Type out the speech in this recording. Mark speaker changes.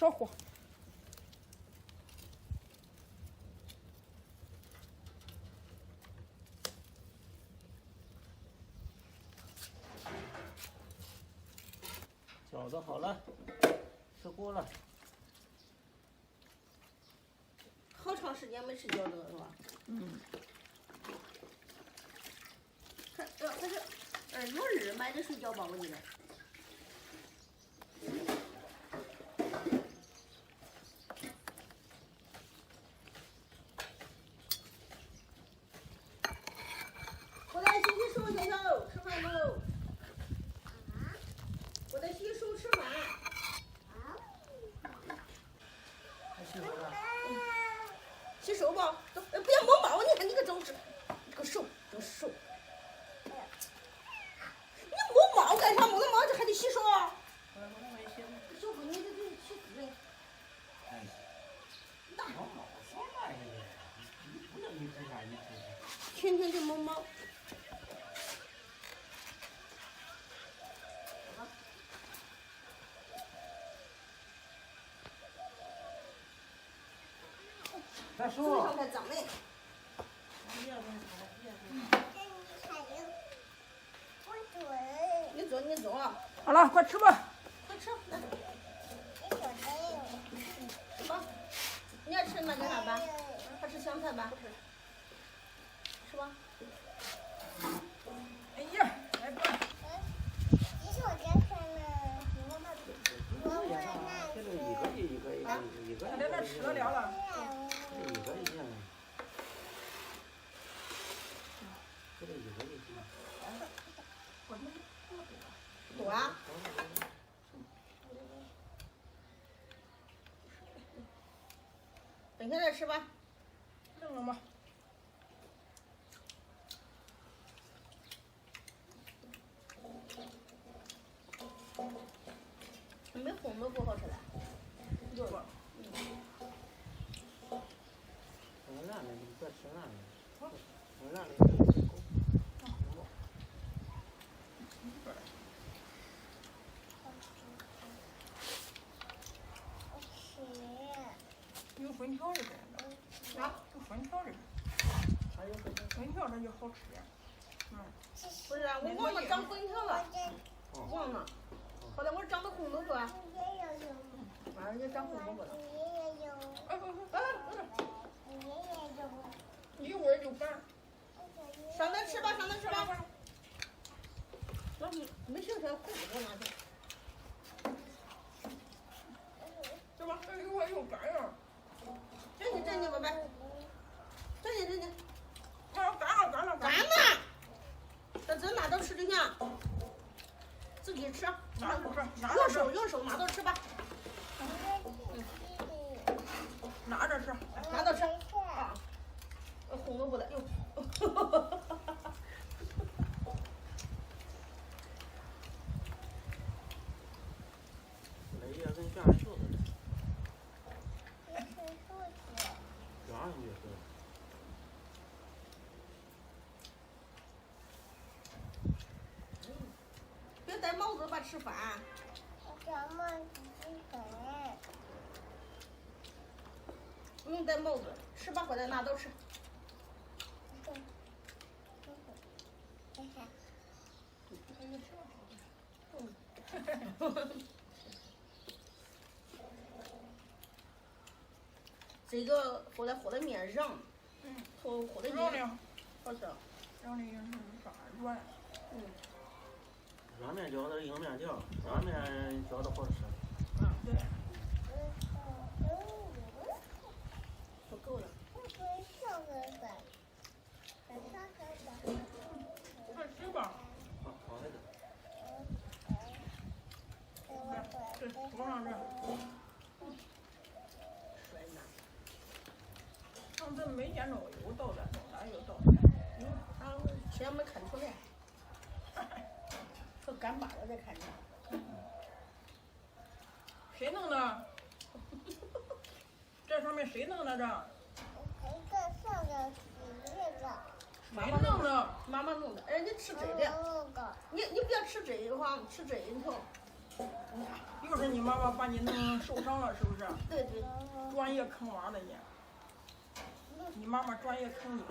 Speaker 1: 少和。
Speaker 2: 饺子好了，吃锅了。
Speaker 3: 好长时间没吃饺子了是吧？
Speaker 1: 嗯。
Speaker 3: 可是2月2买的水饺吧，我记得。我在洗洗手，小小吃饭喽。我在洗手吃饭。
Speaker 2: 还洗手呢？
Speaker 3: 洗手吧，都不要摸毛，你看你个周芷，这个手，这个手。你摸毛干啥？摸了毛这还得洗手啊？小姑娘，这气死人！
Speaker 2: 哎，那毛毛什么玩意儿？你不能你这样，你这。
Speaker 3: 天天就摸毛。
Speaker 2: 大叔。
Speaker 3: 手上太脏嘞。你坐。
Speaker 1: 好了，快吃吧。
Speaker 3: 快吃，来。吃吧。你爱吃那叫啥吧？还吃香菜吧？吃吧。
Speaker 1: 哎呀，来吧。他在那吃了了。
Speaker 2: 一个一样。这个一个就行。
Speaker 3: 多啊。等下再吃吧。
Speaker 1: 扔了吧。
Speaker 3: 没红的不好吃了。
Speaker 1: 有吧。
Speaker 2: 我辣的，你别吃辣的。我辣的。
Speaker 1: 有粉条的呗。
Speaker 3: 啥？
Speaker 1: 有粉条的。
Speaker 3: 还有
Speaker 1: 粉条那就好吃。
Speaker 3: 不是啊，我忘了长粉条了，忘了。后来我长的红豆腐啊。马上就长红豆腐了。
Speaker 1: 一会儿就干。
Speaker 3: 上来吃吧，上来吃吧。那你没剩下红豆腐拿去。
Speaker 1: 是吧？一会儿又干了。
Speaker 3: 真的，宝贝。真的。
Speaker 1: 干了。
Speaker 3: 干了。这拿到吃就行。自己吃。用手拿到吃吧。
Speaker 1: 拿着吃。
Speaker 3: 拿到吃。啊。红萝卜的，哟。
Speaker 2: 那也跟卷儿袖子似的。卷上去是。
Speaker 3: 别戴帽子吧，吃饭。不用戴帽子，吃吧，回来拿刀吃。这个和的面瓤，和的面好吃。
Speaker 1: 瓤的是啥？软。
Speaker 2: 软面饺子硬面条，软面饺子好吃。
Speaker 1: 对。
Speaker 3: 不够了。
Speaker 1: 快吃吧。
Speaker 2: 好来着。
Speaker 1: 对，放上这。上次没见着有倒的，哪有倒的？
Speaker 3: 前没看出来，和干巴了再看着。
Speaker 1: 谁弄的？这上面谁弄的这？谁弄的？
Speaker 3: 妈妈弄的。人家吃这的。你不要吃这个话，吃这一头。
Speaker 1: 又是你妈妈把你弄受伤了，是不是？
Speaker 3: 对对。
Speaker 1: 专业坑娃的你，你妈妈专业坑你。